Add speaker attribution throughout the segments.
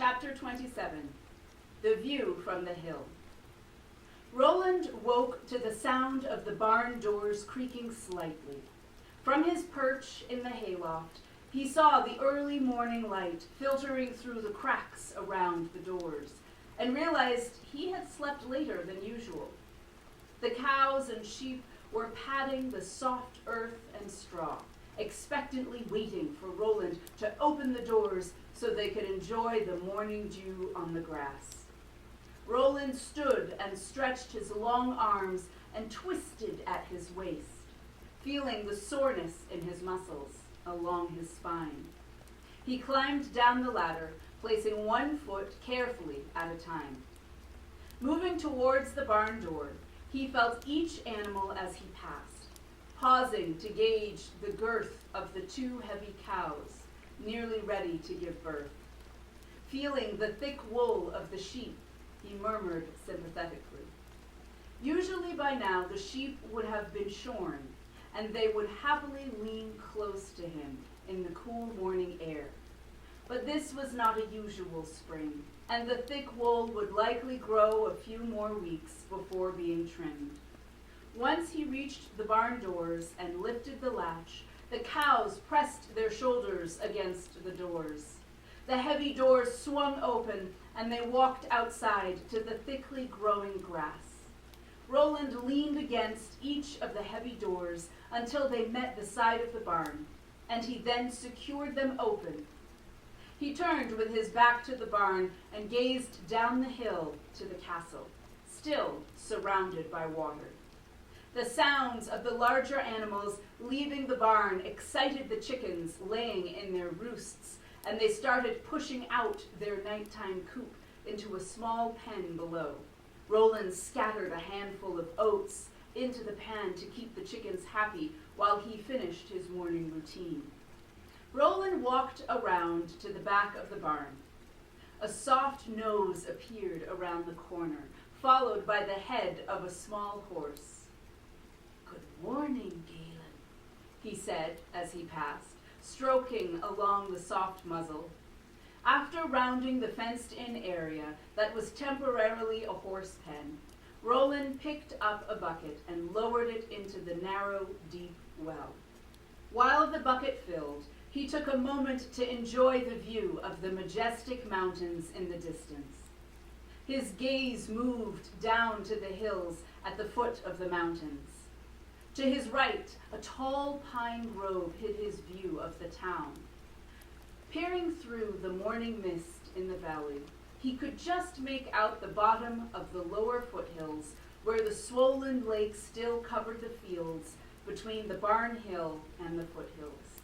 Speaker 1: Chapter 27, The View from the Hill. Roland woke to the sound of the barn doors creaking slightly. From his perch in the hayloft, he saw the early morning light filtering through the cracks around the doors, and realized he had slept later than usual. The cows and sheep were padding the soft earth and straw, expectantly waiting for Roland to open the doors so they could enjoy the morning dew on the grass. Roland stood and stretched his long arms and twisted at his waist, feeling the soreness in his muscles along his spine. He climbed down the ladder, placing one foot carefully at a time. Moving towards the barn door, he felt each animal as he passed, pausing to gauge the girth of the two heavy cows, nearly ready to give birth. Feeling the thick wool of the sheep, he murmured sympathetically. Usually by now the sheep would have been shorn, and they would happily lean close to him in the cool morning air. But this was not a usual spring, and the thick wool would likely grow a few more weeks before being trimmed. Once he reached the barn doors and lifted the latch, the cows pressed their shoulders against the doors. The heavy doors swung open, and they walked outside to the thickly growing grass. Roland leaned against each of the heavy doors until they met the side of the barn, and he then secured them open. He turned with his back to the barn and gazed down the hill to the castle, still surrounded by water. The sounds of the larger animals leaving the barn excited the chickens laying in their roosts, and they started pushing out their nighttime coop into a small pen below. Roland scattered a handful of oats into the pan to keep the chickens happy while he finished his morning routine. Roland walked around to the back of the barn. A soft nose appeared around the corner, followed by the head of a small horse. "Good morning, Galen," he said as he passed, stroking along the soft muzzle. After rounding the fenced-in area that was temporarily a horse pen, Roland picked up a bucket and lowered it into the narrow, deep well. While the bucket filled, he took a moment to enjoy the view of the majestic mountains in the distance. His gaze moved down to the hills at the foot of the mountains. To his right, a tall pine grove hid his view of the town. Peering through the morning mist in the valley, he could just make out the bottom of the lower foothills where the swollen lake still covered the fields between the barn hill and the foothills.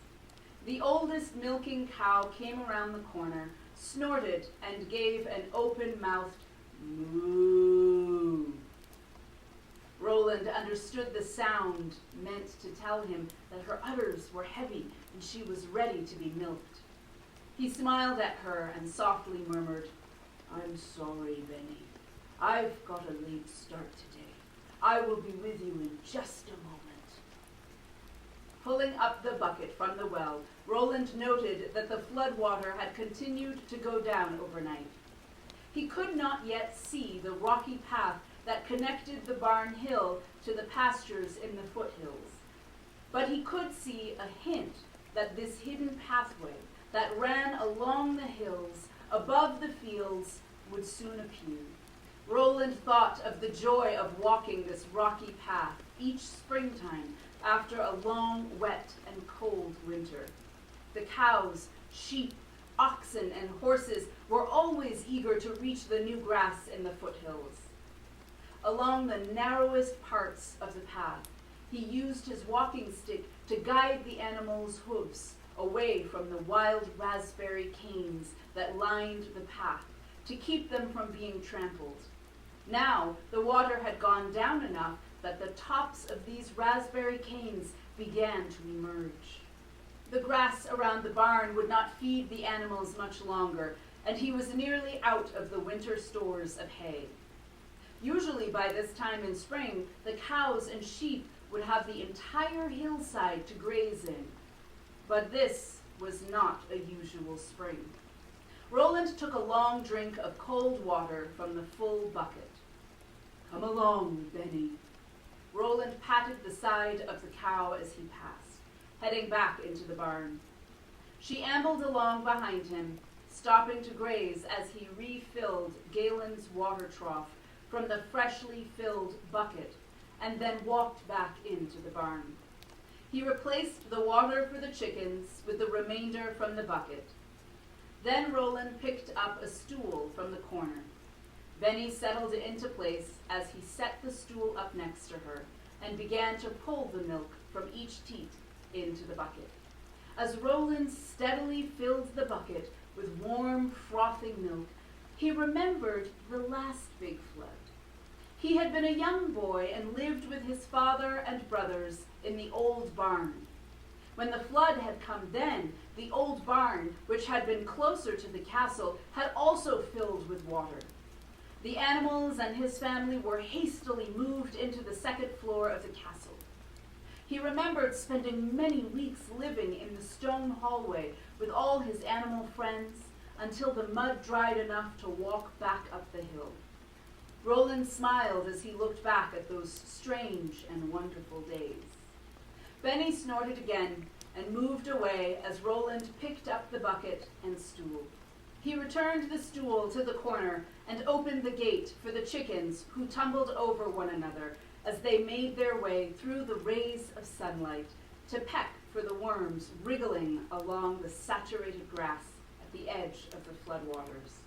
Speaker 1: The oldest milking cow came around the corner, snorted, and gave an open-mouthed moo. Roland understood the sound meant to tell him that her udders were heavy and she was ready to be milked. He smiled at her and softly murmured, "I'm sorry, Benny. I've got a late start today. I will be with you in just a moment." Pulling up the bucket from the well, Roland noted that the flood water had continued to go down overnight. He could not yet see the rocky path that connected the barn hill to the pastures in the foothills, but he could see a hint that this hidden pathway that ran along the hills above the fields would soon appear. Roland thought of the joy of walking this rocky path each springtime after a long, wet, and cold winter. The cows, sheep, oxen, and horses were always eager to reach the new grass in the foothills. Along the narrowest parts of the path, he used his walking stick to guide the animals' hooves away from the wild raspberry canes that lined the path to keep them from being trampled. Now, the water had gone down enough that the tops of these raspberry canes began to emerge. The grass around the barn would not feed the animals much longer, and he was nearly out of the winter stores of hay. Usually by this time in spring, the cows and sheep would have the entire hillside to graze in. But this was not a usual spring. Roland took a long drink of cold water from the full bucket. "Come along, Benny." Roland patted the side of the cow as he passed, heading back into the barn. She ambled along behind him, stopping to graze as he refilled Galen's water trough from the freshly filled bucket, and then walked back into the barn. He replaced the water for the chickens with the remainder from the bucket. Then Roland picked up a stool from the corner. Benny settled into place as he set the stool up next to her and began to pull the milk from each teat into the bucket. As Roland steadily filled the bucket with warm, frothing milk, he remembered the last big flood. He had been a young boy and lived with his father and brothers in the old barn. When the flood had come then, the old barn, which had been closer to the castle, had also filled with water. The animals and his family were hastily moved into the second floor of the castle. He remembered spending many weeks living in the stone hallway with all his animal friends until the mud dried enough to walk back up the hill. Roland smiled as he looked back at those strange and wonderful days. Benny snorted again and moved away as Roland picked up the bucket and stool. He returned the stool to the corner and opened the gate for the chickens, who tumbled over one another as they made their way through the rays of sunlight to peck for the worms wriggling along the saturated grass at the edge of the floodwaters.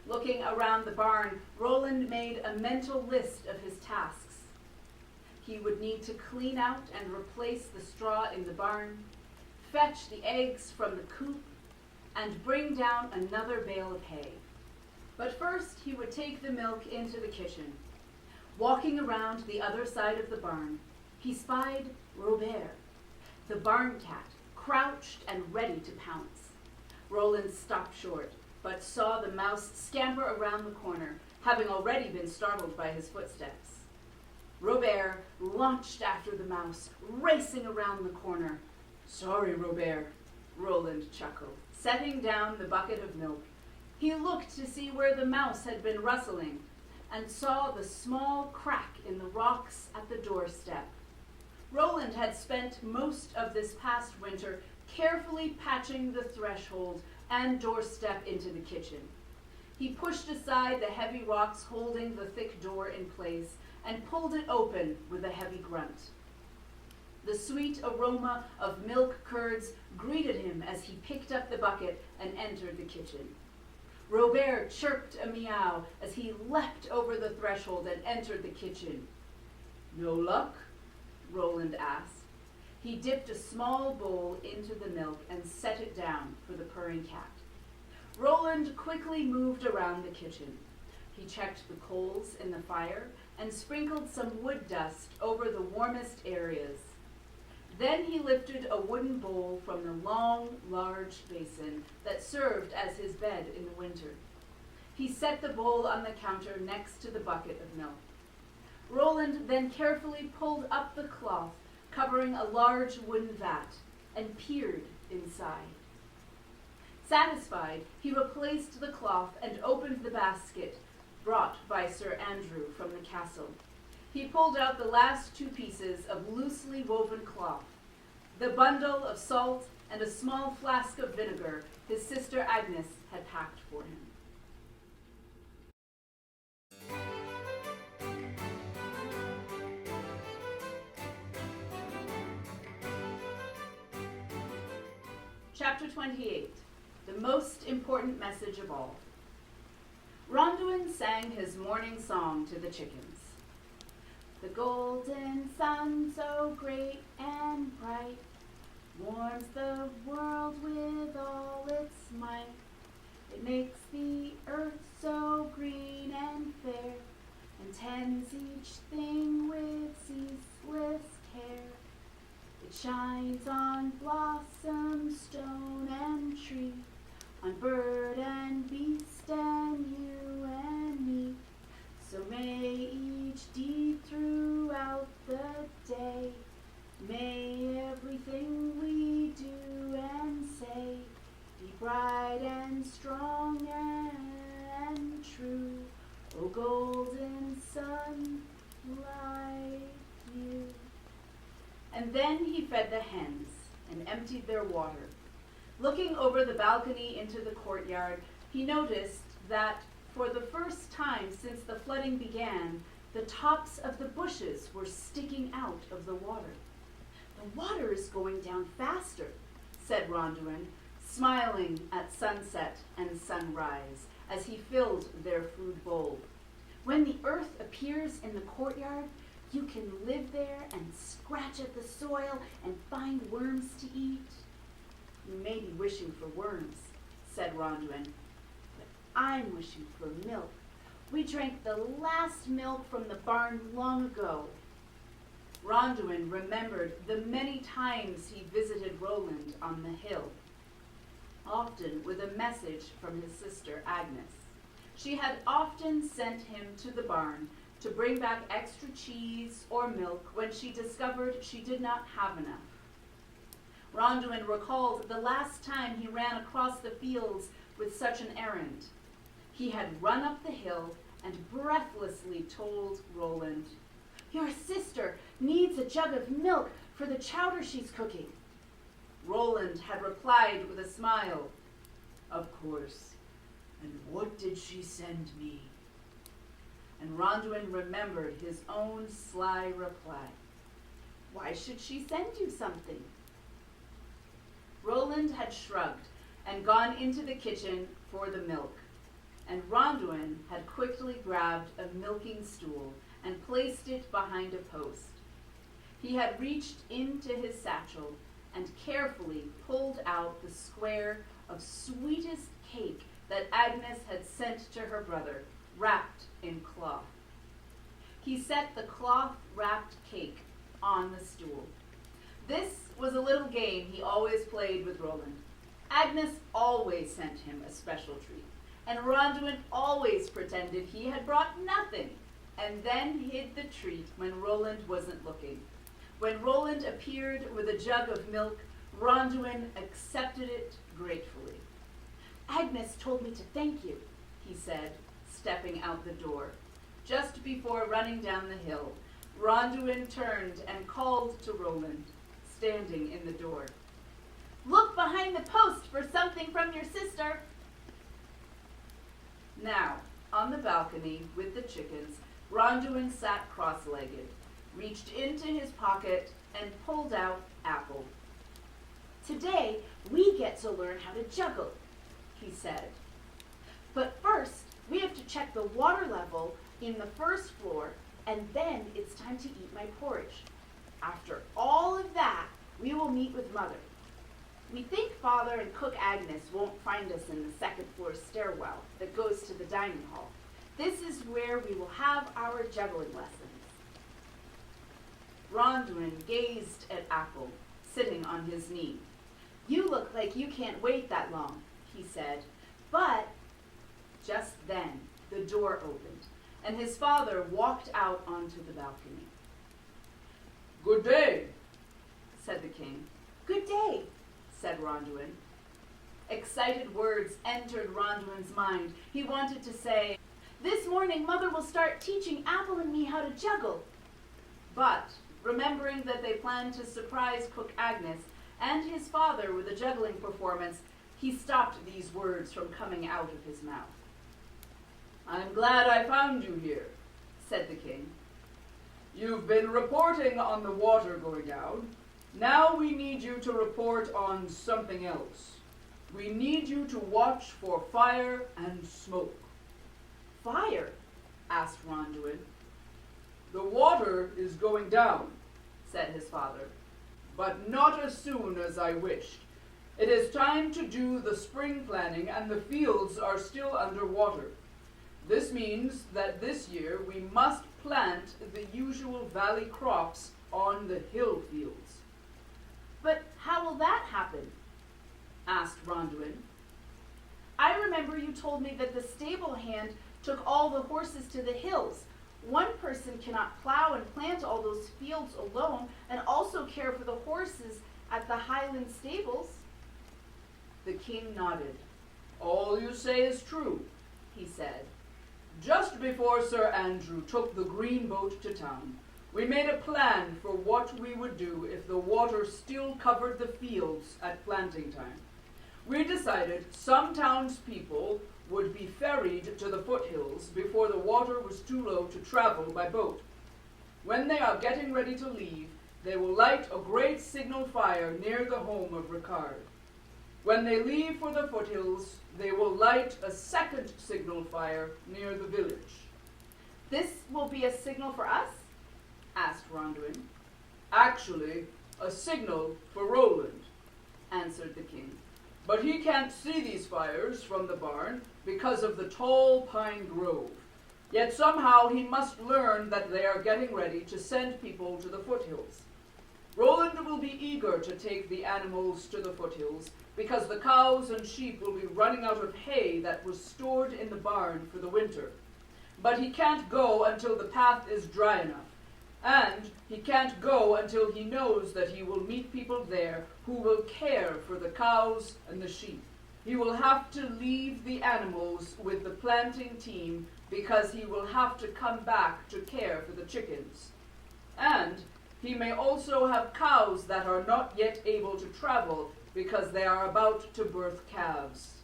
Speaker 1: Looking around the barn, Roland made a mental list of his tasks. He would need to clean out and replace the straw in the barn, fetch the eggs from the coop, and bring down another bale of hay. But first he would take the milk into the kitchen. Walking around the other side of the barn, he spied Robert, the barn cat, crouched and ready to pounce. Roland stopped short, but saw the mouse scamper around the corner, having already been startled by his footsteps. Robert launched after the mouse, racing around the corner. "Sorry, Robert," Roland chuckled, setting down the bucket of milk. He looked to see where the mouse had been rustling and saw the small crack in the rocks at the doorstep. Roland had spent most of this past winter carefully patching the threshold and doorstep into the kitchen. He pushed aside the heavy rocks holding the thick door in place and pulled it open with a heavy grunt. The sweet aroma of milk curds greeted him as he picked up the bucket and entered the kitchen. Robert chirped a meow as he leapt over the threshold and entered the kitchen. "No luck?" Roland asked. He dipped a small bowl into the milk and set it down for the purring cat. Roland quickly moved around the kitchen. He checked the coals in the fire and sprinkled some wood dust over the warmest areas. Then he lifted a wooden bowl from the long, large basin that served as his bed in the winter. He set the bowl on the counter next to the bucket of milk. Roland then carefully pulled up the cloth covering a large wooden vat and peered inside. Satisfied, he replaced the cloth and opened the basket brought by Sir Andrew from the castle. He pulled out the last two pieces of loosely woven cloth, the bundle of salt and a small flask of vinegar his sister Agnes had packed for him. Chapter 28, the most important message of all. Ronduin sang his morning song to the chickens. The golden sun, so great and bright, warms the world with all its might. It makes the earth so green and fair, and tends each thing with ceaseless care. It shines on blossom, stone, and tree, on bird and beast, and you and me. So may each deed throughout the day, may everything we do and say, be bright and strong and then he fed the hens and emptied their water. Looking over the balcony into the courtyard, he noticed that for the first time since the flooding began, the tops of the bushes were sticking out of the water. "The water is going down faster," said Ronduin, smiling at sunset and sunrise as he filled their food bowl. "When the earth appears in the courtyard, you can live there and scratch at the soil and find worms to eat." "You may be wishing for worms," said Ronduin, "but I'm wishing for milk. We drank the last milk from the barn long ago." Ronduin remembered the many times he visited Roland on the hill, often with a message from his sister Agnes. She had often sent him to the barn to bring back extra cheese or milk when she discovered she did not have enough. Ronduin recalled the last time he ran across the fields with such an errand. He had run up the hill and breathlessly told Roland, "Your sister needs a jug of milk for the chowder she's cooking." Roland had replied with a smile, "Of course. And what did she send me?" And Ronduin remembered his own sly reply. "Why should she send you something?" Roland had shrugged and gone into the kitchen for the milk, and Ronduin had quickly grabbed a milking stool and placed it behind a post. He had reached into his satchel and carefully pulled out the square of sweetest cake that Agnes had sent to her brother, wrapped in cloth. He set the cloth-wrapped cake on the stool. This was a little game he always played with Roland. Agnes always sent him a special treat, and Ronduin always pretended he had brought nothing, and then hid the treat when Roland wasn't looking. When Roland appeared with a jug of milk, Ronduin accepted it gratefully. "Agnes told me to thank you," he said, stepping out the door. Just before running down the hill, Ronduin turned and called to Roland, standing in the door. "Look behind the post for something from your sister." Now, on the balcony with the chickens, Ronduin sat cross-legged, reached into his pocket, and pulled out Apple. "Today, we get to learn how to juggle," he said. "But first, we have to check the water level in the first floor, and then it's time to eat my porridge. After all of that, we will meet with Mother. We think Father and Cook Agnes won't find us in the second floor stairwell that goes to the dining hall. This is where we will have our juggling lessons." Ronduin gazed at Apple, sitting on his knee. "You look like you can't wait that long," he said. But just then, the door opened, and his father walked out onto the balcony. "Good day," said the king. "Good day," said Ronduin. Excited words entered Ronduin's mind. He wanted to say, "This morning Mother will start teaching Apple and me how to juggle." But, remembering that they planned to surprise Cook Agnes and his father with a juggling performance, he stopped these words from coming out of his mouth. "I'm glad I found you here," said the king. "You've been reporting on the water going down. Now we need you to report on something else. We need you to watch for fire and smoke." "Fire?" asked Ronduin. "The water is going down," said his father, "but not as soon as I wished. It is time to do the spring planting, and the fields are still under water. This means that this year we must plant the usual valley crops on the hill fields." "But how will that happen?" asked Ronduin. "I remember you told me that the stable hand took all the horses to the hills. One person cannot plow and plant all those fields alone and also care for the horses at the Highland stables." The king nodded. "All you say is true," he said. "Just before Sir Andrew took the green boat to town,
Speaker 2: We made a plan for what we would do if the water still covered the fields at planting time. We decided some townspeople would be ferried to the foothills before the water was too low to travel by boat. When they are getting ready to leave, they will light a great signal fire near the home of Ricard. When they leave for the foothills, they will light a second signal fire near the village.
Speaker 1: This will be a signal for us? Asked Ronduin.
Speaker 2: Actually, a signal for Roland,
Speaker 1: answered the king.
Speaker 2: But he can't see these fires from the barn because of the tall pine grove. Yet somehow he must learn that they are getting ready to send people to the foothills. Roland will be eager to take the animals to the foothills because the cows and sheep will be running out of hay that was stored in the barn for the winter. But he can't go until the path is dry enough. And he can't go until he knows that he will meet people there who will care for the cows and the sheep. He will have to leave the animals with the planting team because he will have to come back to care for the chickens. And he may also have cows that are not yet able to travel because they are about to birth calves.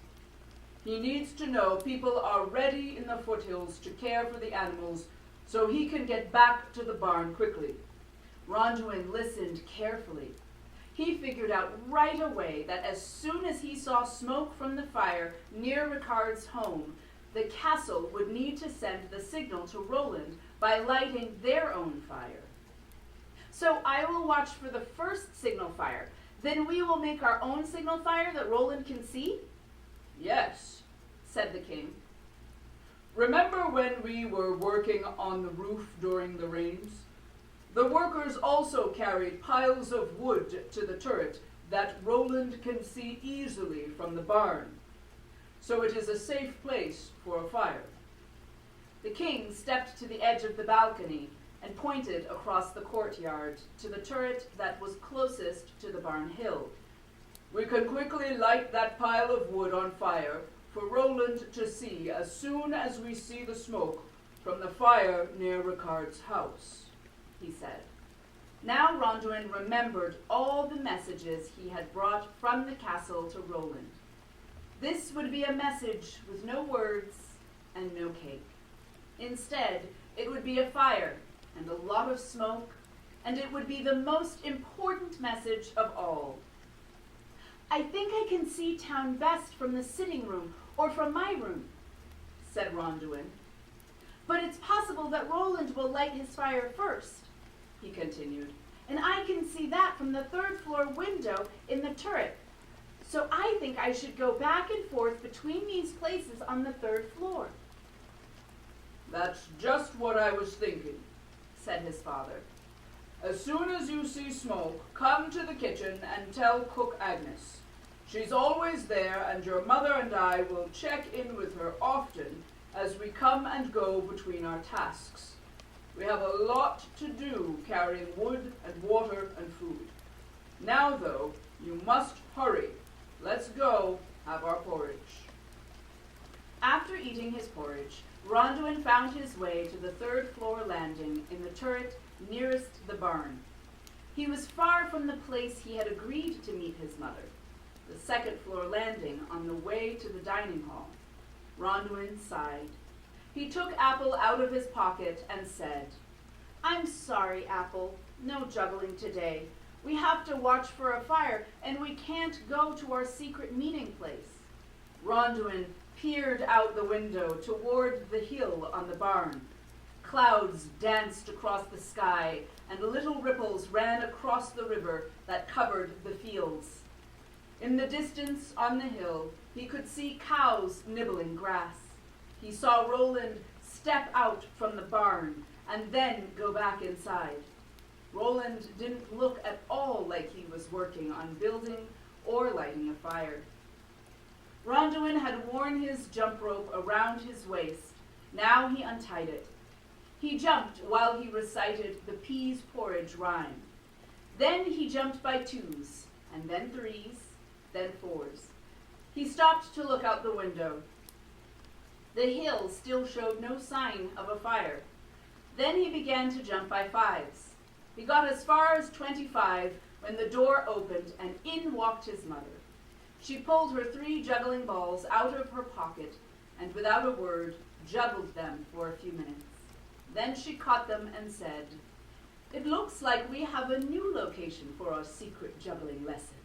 Speaker 2: He needs to know people are ready in the foothills to care for the animals so he can get back to the barn quickly.
Speaker 1: Ronduin listened carefully. He figured out right away that as soon as he saw smoke from the fire near Ricard's home, the castle would need to send the signal to Roland by lighting their own fire. So I will watch for the first signal fire. Then we will make our own signal fire that Roland can see?
Speaker 2: Yes,
Speaker 1: said the king.
Speaker 2: Remember when we were working on the roof during the rains? The workers also carried piles of wood to the turret that Roland can see easily from the barn, so it is a safe place for a fire.
Speaker 1: The king stepped to the edge of the balcony and pointed across the courtyard to the turret that was closest to the barn hill.
Speaker 2: We can quickly light that pile of wood on fire for Roland to see as soon as we see the smoke from the fire near Ricard's house, he said.
Speaker 1: Now Ronduin remembered all the messages he had brought from the castle to Roland. This would be a message with no words and no cake. Instead, it would be a fire and a lot of smoke, and it would be the most important message of all. I think I can see town best from the sitting room or from my room, said Ronduin. But it's possible that Roland will light his fire first, he continued, and I can see that from the third-floor window in the turret. So I think I should go back and forth between these places on the third floor.
Speaker 2: That's just what I was thinking,
Speaker 1: said his father.
Speaker 2: As soon as you see smoke, come to the kitchen and tell Cook Agnes. She's always there, and your mother and I will check in with her often as we come and go between our tasks. We have a lot to do carrying wood and water and food. Now, though, you must hurry. Let's go have our porridge.
Speaker 1: After eating his porridge, Ronduin found his way to the third-floor landing in the turret nearest the barn. He was far from the place he had agreed to meet his mother, the second-floor landing on the way to the dining hall. Ronduin sighed. He took Apple out of his pocket and said, I'm sorry, Apple. No juggling today. We have to watch for a fire, and we can't go to our secret meeting place. Ronduin peered out the window toward the hill on the barn. Clouds danced across the sky, and little ripples ran across the river that covered the fields. In the distance on the hill, he could see cows nibbling grass. He saw Roland step out from the barn and then go back inside. Roland didn't look at all like he was working on building or lighting a fire. Ronduin had worn his jump rope around his waist. Now he untied it. He jumped while he recited the peas porridge rhyme. Then he jumped by twos, and then threes, then fours. He stopped to look out the window. The hill still showed no sign of a fire. Then he began to jump by fives. He got as far as 25 when the door opened and in walked his mother. She pulled her 3 juggling balls out of her pocket and without a word juggled them for a few minutes. Then she caught them and said, "It looks like we have a new location for our secret juggling lesson."